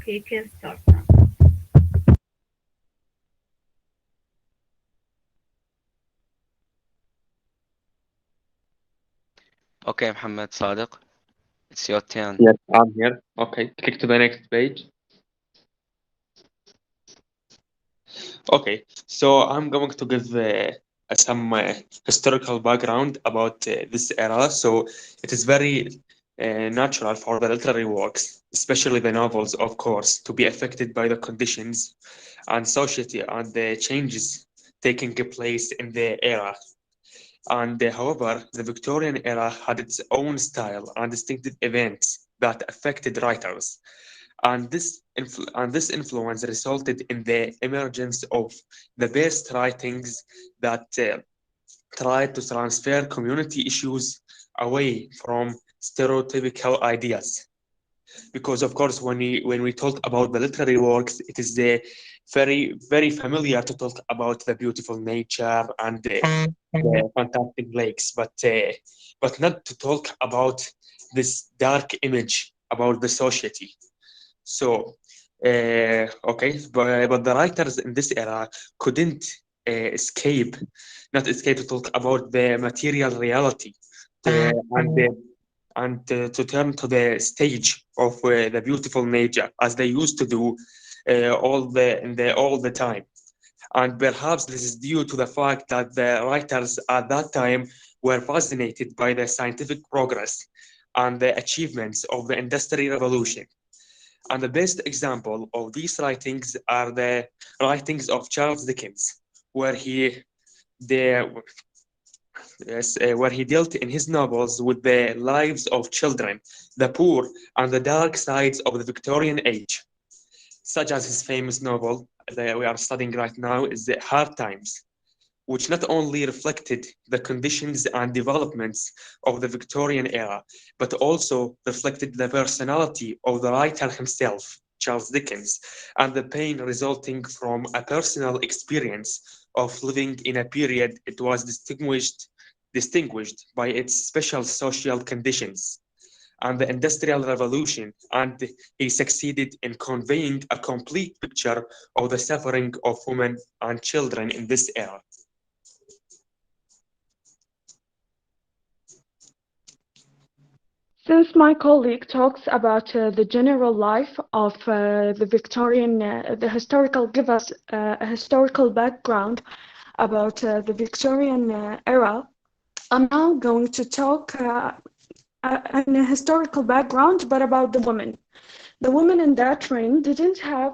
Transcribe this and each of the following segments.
he can start now. Okay, محمد, صادق, it's your turn. Yes, I'm here. Okay, click to the next page. Okay, so I'm going to give some historical background about this era. So it is very natural for the literary works, especially the novels, of course, to be affected by the conditions and society and the changes taking place in the era. And however, the Victorian era had its own style and distinctive events that affected writers. And this influence resulted in the emergence of the best writings that tried to transfer community issues away from stereotypical ideas. Because of course, when we talk about the literary works, it is very familiar to talk about the beautiful nature and the fantastic lakes, but not to talk about this dark image about the society. So, okay, but the writers in this era couldn't escape, not escape to talk about the material reality and to turn to the stage of the beautiful nature as they used to do all the time. And perhaps this is due to the fact that the writers at that time were fascinated by the scientific progress and the achievements of the Industrial Revolution. And the best example of these writings are the writings of Charles Dickens, where the, where he dealt in his novels with the lives of children, the poor, and the dark sides of the Victorian age, such as his famous novel that we are studying right now is the Hard Times, which not only reflected the conditions and developments of the Victorian era, but also reflected the personality of the writer himself, Charles Dickens, and the pain resulting from a personal experience of living in a period it was distinguished by its special social conditions and the Industrial Revolution, and he succeeded in conveying a complete picture of the suffering of women and children in this era. Since my colleague talks about the general life of the Victorian, the historical, give us a historical background about the Victorian era, I'm now going to talk in a historical background, but about the women. The women in that reign didn't have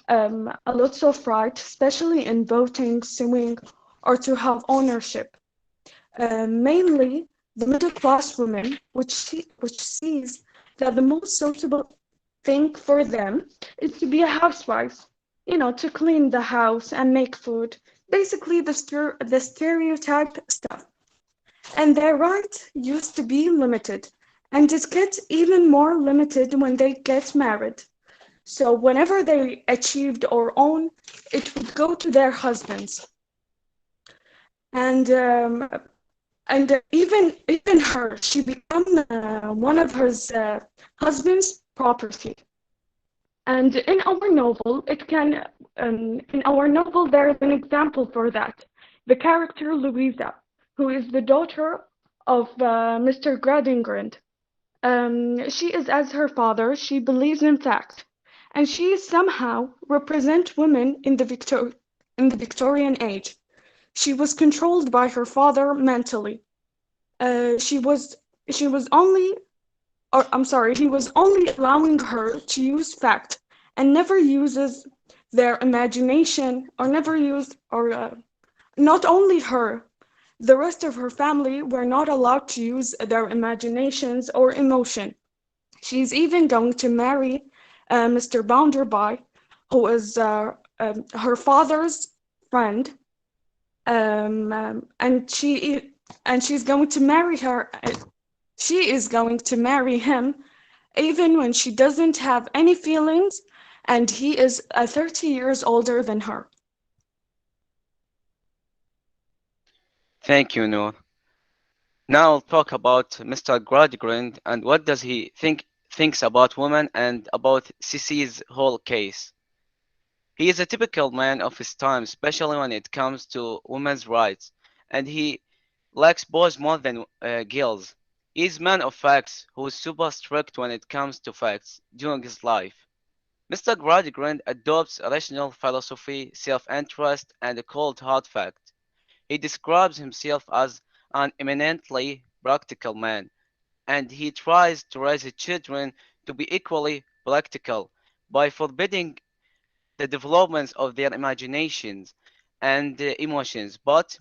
a lot of rights, especially in voting, sewing, or to have ownership. Mainly the middle class women, which sees that the most suitable thing for them is to be a housewife, to clean the house and make food, basically the stereotype stuff. And their rights used to be limited, and it gets even more limited when they get married. So whenever they achieved or own, it would go to their husbands. And even her, she became one of her husband's property. And in our novel, there is an example for that. The character Louisa, who is the daughter of Mr. Gradingrind. She is as her father. She believes in facts, and she somehow represents women in the Victorian age. She was controlled by her father mentally. She was only, or I'm sorry, he was only allowing her to use fact and never uses their imagination, or never used, or not only her, the rest of her family were not allowed to use their imaginations or emotion. She's even going to marry Mr. Bounderby, who is her father's friend, and she's going to marry her. She is going to marry him, even when she doesn't have any feelings, and he is 30 years older than her. Thank you, Noor. Now I'll talk about Mr. Gradgrind and what does he think thinks about women and about Sissy's whole case. He is a typical man of his time, especially when it comes to women's rights, and he likes boys more than girls. He is a man of facts who is super strict when it comes to facts during his life. Mr. Gradgrind adopts rational philosophy, self-interest, and a cold hard fact. He describes himself as an eminently practical man, and he tries to raise his children to be equally practical by forbidding the developments of their imaginations and emotions. But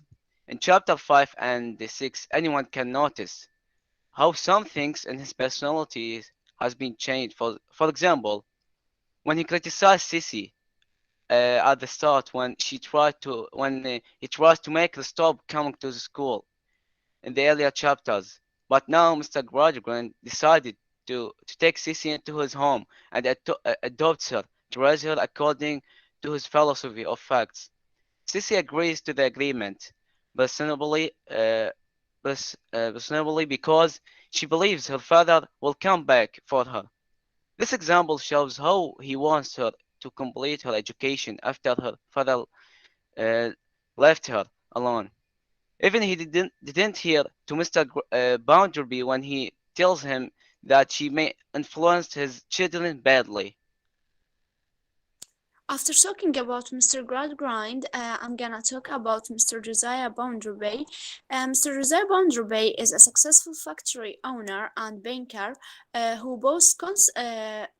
in chapter 5 and 6, anyone can notice how some things in his personality has been changed. For example, when he criticized Sissy at the start when he tries to make her stop coming to the school in the earlier chapters. But now Mr. Gradgrind decided to take Sissy into his home and adopts her to raise her according to his philosophy of facts. Sissy agrees to the agreement, presumably, presumably because she believes her father will come back for her. This example shows how he wants her to complete her education after her father uh, left her alone. Even he didn't hear to Mr. Bounderby when he tells him that she may influence his children badly. After talking about Mr. Gradgrind, I'm gonna talk about Mr. Josiah Bounderby. Mr. Josiah Bounderby is a successful factory owner and banker who boasts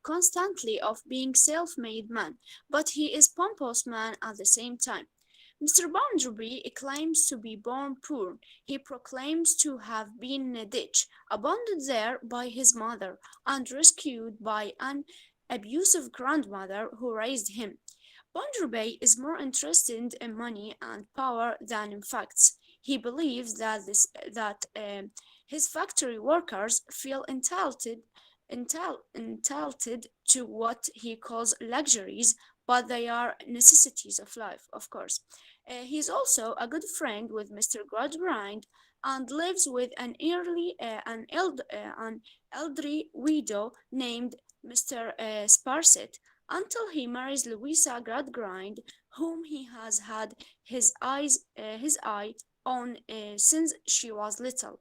constantly of being self-made man, but he is pompous man at the same time. Mr. Bounderby claims to be born poor. He proclaims to have been in a ditch, abandoned there by his mother, and rescued by an abusive grandmother who raised him. Bounderby is more interested in money and power than in facts. He believes that his factory workers feel entitled to what he calls luxuries, but they are necessities of life, of course. He is also a good friend with Mr. Gradgrind and lives with an elderly widow named Mr. Sparsit until he marries Louisa Gradgrind, whom he has had his eye on since she was little.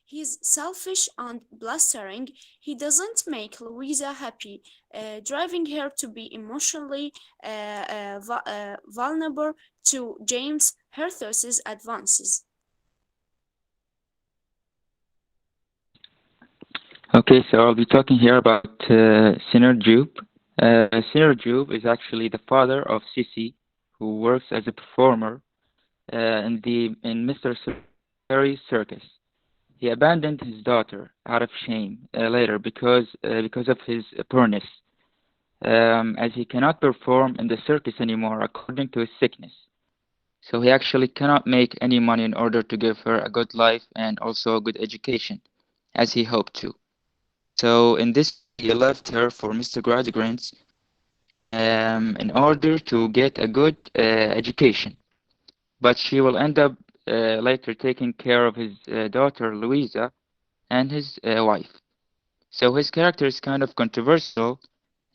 He's selfish and blustering. He doesn't make Louisa happy, driving her to be emotionally vulnerable to James Herthos's advances. Okay, so I'll be talking here about Sinner Jube. Sinner Jube is actually the father of Sissy, who works as a performer in Mr. Surrey's circus. He abandoned his daughter out of shame later because of his poorness, as he cannot perform in the circus anymore according to his sickness. So he actually cannot make any money in order to give her a good life and also a good education, as he hoped to. So in this, he left her for Mr. Gradgrind's in order to get a good education. But she will end up later taking care of his daughter Louisa and his wife. So his character is kind of controversial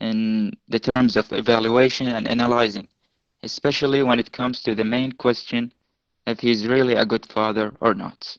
in the terms of evaluation and analyzing, especially when it comes to the main question if he's really a good father or not.